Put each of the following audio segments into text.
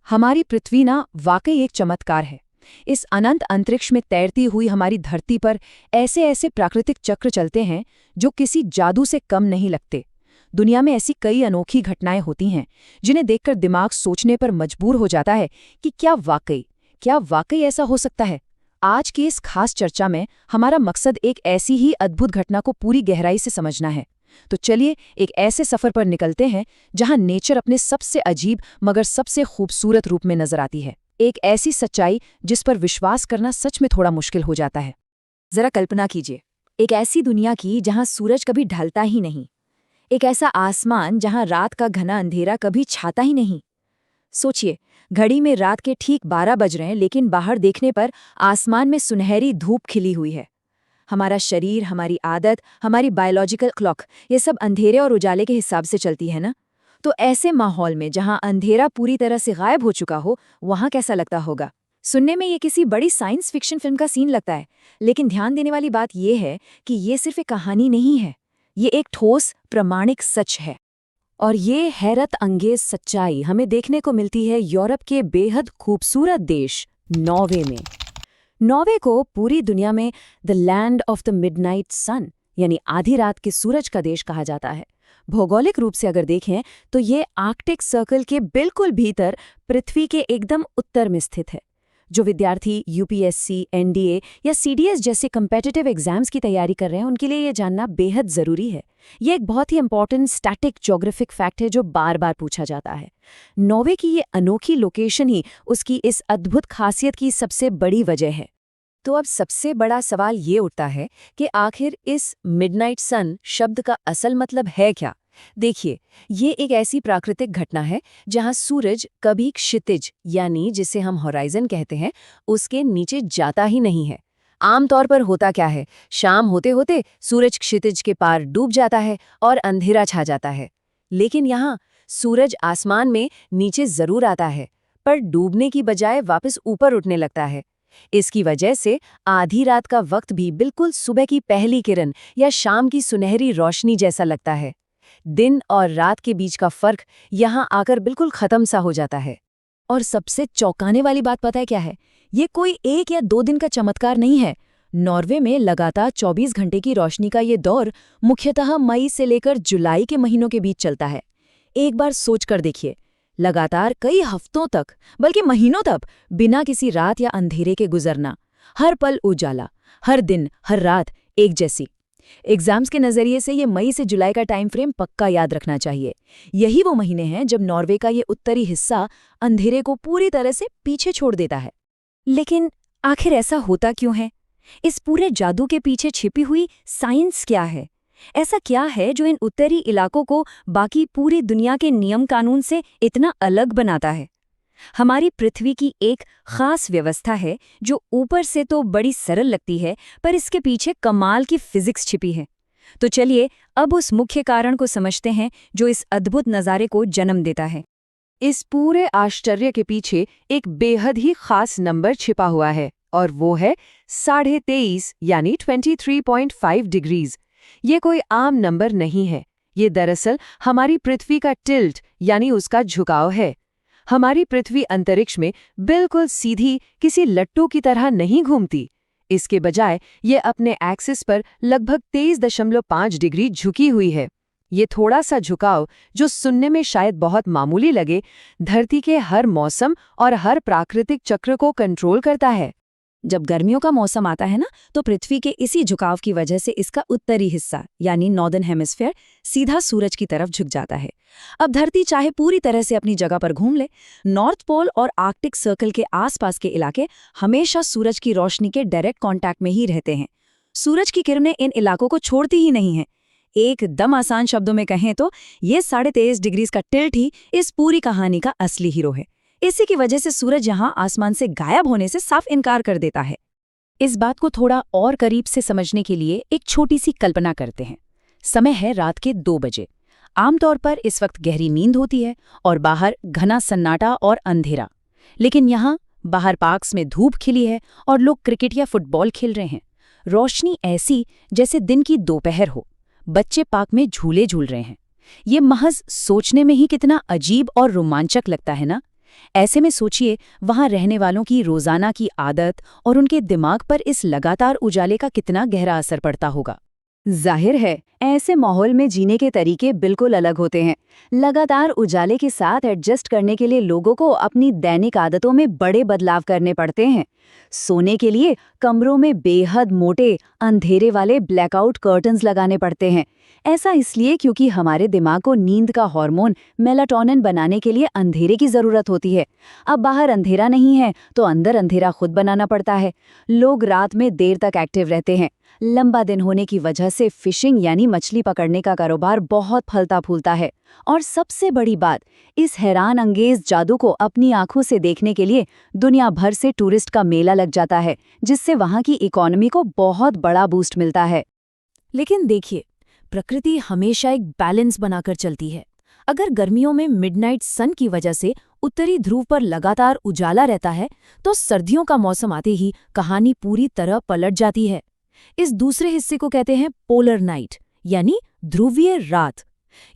हमारी पृथ्वी ना वाकई एक चमत्कार है। इस अनंत अंतरिक्ष में तैरती हुई हमारी धरती पर ऐसे ऐसे प्राकृतिक चक्र चलते हैं जो किसी जादू से कम नहीं लगते। दुनिया में ऐसी कई अनोखी घटनाएं होती हैं जिन्हें देखकर दिमाग सोचने पर मजबूर हो जाता है कि क्या वाकई ऐसा हो सकता है। आज की इस खास चर्चा में हमारा मकसद एक ऐसी ही अद्भुत घटना को पूरी गहराई से समझना है। तो चलिए एक ऐसे सफर पर निकलते हैं जहां नेचर अपने सबसे अजीब मगर सबसे खूबसूरत रूप में नजर आती है। एक ऐसी सच्चाई जिस पर विश्वास करना सच में थोड़ा मुश्किल हो जाता है। जरा कल्पना कीजिए, एक ऐसी दुनिया की जहां सूरज कभी ढलता ही नहीं, एक ऐसा आसमान जहां रात का घना अंधेरा कभी छाता ही नहीं। सोचिए, घड़ी में रात के ठीक 12 बज रहे हैं, लेकिन बाहर देखने पर आसमान में सुनहरी धूप खिली हुई है। हमारा शरीर, हमारी आदत, हमारी बायोलॉजिकल क्लॉक, ये सब अंधेरे और उजाले के हिसाब से चलती है ना। तो ऐसे माहौल में जहां अंधेरा पूरी तरह से गायब हो चुका हो, वहां कैसा लगता होगा। सुनने में ये किसी बड़ी साइंस फिक्शन फिल्म का सीन लगता है, लेकिन ध्यान देने वाली बात यह है कि ये सिर्फ एक कहानी नहीं है, ये एक ठोस प्रामाणिक सच है। और ये हैरत अंगेज सच्चाई हमें देखने को मिलती है यूरोप के बेहद खूबसूरत देश नॉर्वे में। नॉर्वे को पूरी दुनिया में the land of the midnight sun यानी आधी रात के सूरज का देश कहा जाता है। भौगोलिक रूप से अगर देखें तो ये आर्कटिक सर्कल के बिल्कुल भीतर पृथ्वी के एकदम उत्तर में स्थित है। जो विद्यार्थी यूपीएससी, एनडीए या सीडीएस जैसे कम्पिटिटिव एग्जाम्स की तैयारी कर रहे हैं, उनके लिए ये जानना बेहद ज़रूरी है। ये एक बहुत ही इंपॉर्टेंट स्टैटिक ज्योग्राफिक फैक्ट है जो बार बार पूछा जाता है। नॉर्वे की ये अनोखी लोकेशन ही उसकी इस अद्भुत खासियत की सबसे बड़ी वजह है। तो अब सबसे बड़ा सवाल ये उठता है कि आखिर इस मिडनाइट सन शब्द का असल मतलब है क्या। देखिए, ये एक ऐसी प्राकृतिक घटना है जहां सूरज कभी क्षितिज यानी जिसे हम होराइजन कहते हैं उसके नीचे जाता ही नहीं है। आमतौर पर होता क्या है, शाम होते होते सूरज क्षितिज के पार डूब जाता है और अंधेरा छा जाता है। लेकिन यहाँ सूरज आसमान में नीचे जरूर आता है, पर डूबने की बजाय वापस ऊपर उठने लगता है। इसकी वजह से आधी रात का वक्त भी बिल्कुल सुबह की पहली किरण या शाम की सुनहरी रोशनी जैसा लगता है। दिन और रात के बीच का फर्क यहाँ आकर बिल्कुल खत्म सा हो जाता है। और सबसे चौंकाने वाली बात पता है क्या है? ये कोई 1 या 2 दिन का चमत्कार नहीं है। नॉर्वे में लगातार 24 घंटे की रोशनी का ये दौर मुख्यतः मई से लेकर जुलाई के महीनों के बीच चलता है। एक बार सोच कर देखिए, लगातार कई हफ्तों तक, बल्कि महीनों तक बिना किसी रात या अंधेरे के गुजरना, हर पल उजाला, हर दिन हर रात एक जैसी। एग्जाम्स के नजरिए से ये मई से जुलाई का टाइम फ्रेम पक्का याद रखना चाहिए। यही वो महीने हैं जब नॉर्वे का ये उत्तरी हिस्सा अंधेरे को पूरी तरह से पीछे छोड़ देता है। लेकिन आखिर ऐसा होता क्यों है? इस पूरे जादू के पीछे छिपी हुई साइंस क्या है? ऐसा क्या है जो इन उत्तरी इलाकों को बाकी पूरी दुनिया के नियम कानून से इतना अलग बनाता है? हमारी पृथ्वी की एक खास व्यवस्था है जो ऊपर से तो बड़ी सरल लगती है, पर इसके पीछे कमाल की फिजिक्स छिपी है। तो चलिए अब उस मुख्य कारण को समझते हैं जो इस अद्भुत नज़ारे को जन्म देता है। इस पूरे आश्चर्य के पीछे एक बेहद ही खास नंबर छिपा हुआ है, और वो है 23.5 यानी 23.5 डिग्रीज। ये कोई आम नंबर नहीं है, ये दरअसल हमारी पृथ्वी का टिल्ट यानी उसका झुकाव है। हमारी पृथ्वी अंतरिक्ष में बिल्कुल सीधी किसी लट्टू की तरह नहीं घूमती। इसके बजाय ये अपने एक्सिस पर लगभग 23.5 डिग्री झुकी हुई है। ये थोड़ा सा झुकाव, जो सुनने में शायद बहुत मामूली लगे, धरती के हर मौसम और हर प्राकृतिक चक्र को कंट्रोल करता है। जब गर्मियों का मौसम आता है ना, तो पृथ्वी के इसी झुकाव की वजह से इसका उत्तरी हिस्सा यानी नॉर्दर्न हेमिस्फीयर सीधा सूरज की तरफ झुक जाता है। अब धरती चाहे पूरी तरह से अपनी जगह पर घूम ले, नॉर्थ पोल और आर्कटिक सर्कल के आसपास के इलाके हमेशा सूरज की रोशनी के डायरेक्ट कांटेक्ट में ही रहते हैं। सूरज की किरणें इन इलाकों को छोड़ती ही नहीं हैं। एकदम आसान शब्दों में कहें तो ये 23.5 डिग्रीज का टिल्ट ही इस पूरी कहानी का असली हीरो है। इसी की वजह से सूरज यहाँ आसमान से गायब होने से साफ इनकार कर देता है। इस बात को थोड़ा और करीब से समझने के लिए एक छोटी सी कल्पना करते हैं। समय है रात के 2 बजे। आमतौर पर इस वक्त गहरी नींद होती है और बाहर घना सन्नाटा और अंधेरा। लेकिन यहाँ बाहर पार्क्स में धूप खिली है और लोग क्रिकेट या फुटबॉल खेल रहे हैं। रोशनी ऐसी जैसे दिन की दोपहर हो। बच्चे पार्क में झूले झूल रहे हैं। ये महज सोचने में ही कितना अजीब और रोमांचक लगता है ना। ऐसे में सोचिए, वहां रहने वालों की रोजाना की आदत और उनके दिमाग पर इस लगातार उजाले का कितना गहरा असर पड़ता होगा। जाहिर है, ऐसे माहौल में जीने के तरीके बिल्कुल अलग होते हैं। लगातार उजाले के साथ एडजस्ट करने के लिए लोगों को अपनी दैनिक आदतों में बड़े बदलाव करने पड़ते हैं। सोने के लिए कमरों में बेहद मोटे, अंधेरे वाले ब्लैकआउट कर्टन्स लगाने पड़ते हैं। ऐसा इसलिए क्योंकि हमारे दिमाग को नींद का हार्मोन मेलाटोनिन बनाने के लिए अंधेरे की जरूरत होती है। अब बाहर अंधेरा नहीं है तो अंदर अंधेरा खुद बनाना पड़ता है। लोग रात में देर तक एक्टिव रहते हैं। लंबा दिन होने की वजह से फिशिंग यानी मछली पकड़ने का कारोबार बहुत फलता फूलता है। और सबसे बड़ी बात, इस हैरान अंगेज जादू को अपनी आंखों से देखने के लिए दुनिया भर से टूरिस्ट का मेला लग जाता है, जिससे वहां की इकोनॉमी को बहुत बड़ा बूस्ट मिलता है। लेकिन देखिए, प्रकृति हमेशा एक बैलेंस बनाकर चलती है। अगर गर्मियों में मिडनाइट सन की वजह से उत्तरी ध्रुव पर लगातार उजाला रहता है, तो सर्दियों का मौसम आते ही कहानी पूरी तरह पलट जाती है। इस दूसरे हिस्से को कहते हैं पोलर नाइट, यानी ध्रुवीय रात।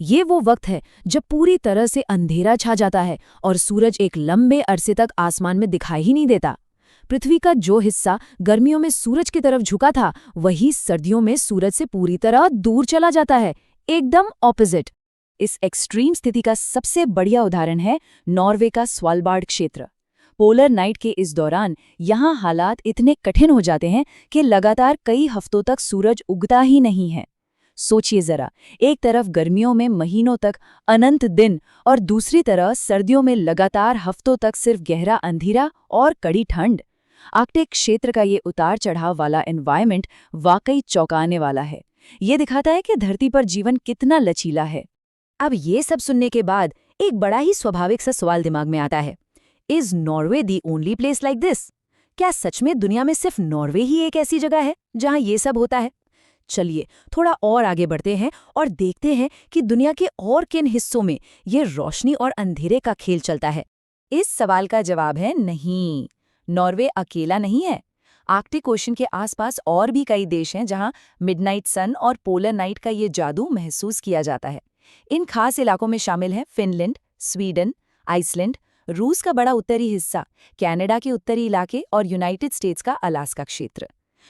ये वो वक्त है जब पूरी तरह से अंधेरा छा जाता है और सूरज एक लंबे अरसे तक आसमान में दिखाई ही नहीं देता। पृथ्वी का जो हिस्सा गर्मियों में सूरज की तरफ झुका था, वही सर्दियों में सूरज से पूरी तरह दूर चला जाता है, एकदम ऑपोजिट। इस एक्सट्रीम स्थिति का सबसे बढ़िया उदाहरण है नॉर्वे का स्वालबार्ड क्षेत्र। पोलर नाइट के इस दौरान यहाँ हालात इतने कठिन हो जाते हैं कि लगातार कई हफ्तों तक सूरज उगता ही नहीं है। सोचिए जरा, एक तरफ गर्मियों में महीनों तक अनंत दिन और दूसरी तरफ सर्दियों में लगातार हफ्तों तक सिर्फ गहरा अंधेरा और कड़ी ठंड। आर्कटिक क्षेत्र का ये उतार चढ़ाव वाला एनवायरनमेंट वाकई चौंकाने वाला है। ये दिखाता है कि धरती पर जीवन कितना लचीला है। अब ये सब सुनने के बाद एक बड़ा ही स्वाभाविक सा सवाल दिमाग में आता है, is Norway the only place like this? क्या सच में दुनिया में सिर्फ नॉर्वे ही एक ऐसी जगह है जहां ये सब होता है? चलिए थोड़ा और आगे बढ़ते हैं और देखते हैं कि दुनिया के और किन हिस्सों में ये रोशनी और अंधेरे का खेल चलता है। इस सवाल का जवाब है नहीं, नॉर्वे अकेला नहीं है। आर्कटिक ओशन के आसपास और भी कई देश हैं जहां मिडनाइट सन और पोलर नाइट का ये जादू महसूस किया जाता है। इन खास इलाकों में शामिल हैं फिनलैंड, स्वीडन, आइसलैंड, रूस का बड़ा उत्तरी हिस्सा, कनाडा के उत्तरी इलाके और यूनाइटेड स्टेट्स का अलास्का क्षेत्र।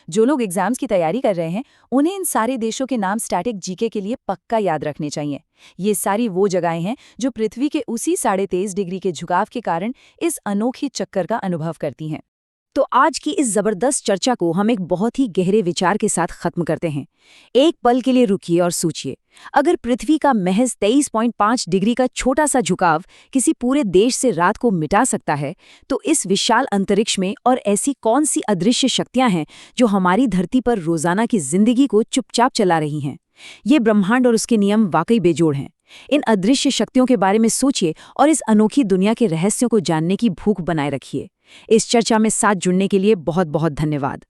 जो लोग एग्जाम्स की तैयारी कर रहे हैं, उन्हें इन सारे देशों के नाम स्टैटिक जीके के लिए पक्का याद रखने चाहिए। ये सारी वो जगहें हैं जो पृथ्वी के उसी 23.5 डिग्री के झुकाव के कारण इस अनोखी चक्कर का अनुभव करती हैं। तो आज की इस जबरदस्त चर्चा को हम एक बहुत ही गहरे विचार के साथ खत्म करते हैं। एक पल के लिए रुकिए और सोचिए, अगर पृथ्वी का महज 23.5 डिग्री का छोटा सा झुकाव किसी पूरे देश से रात को मिटा सकता है, तो इस विशाल अंतरिक्ष में और ऐसी कौन सी अदृश्य शक्तियां हैं जो हमारी धरती पर रोजाना की जिंदगी को चुपचाप चला रही हैं? ये ब्रह्मांड और उसके नियम वाकई बेजोड़ हैं। इन अदृश्य शक्तियों के बारे में सोचिए और इस अनोखी दुनिया के रहस्यों को जानने की भूख बनाए रखिए। इस चर्चा में साथ जुड़ने के लिए बहुत बहुत धन्यवाद।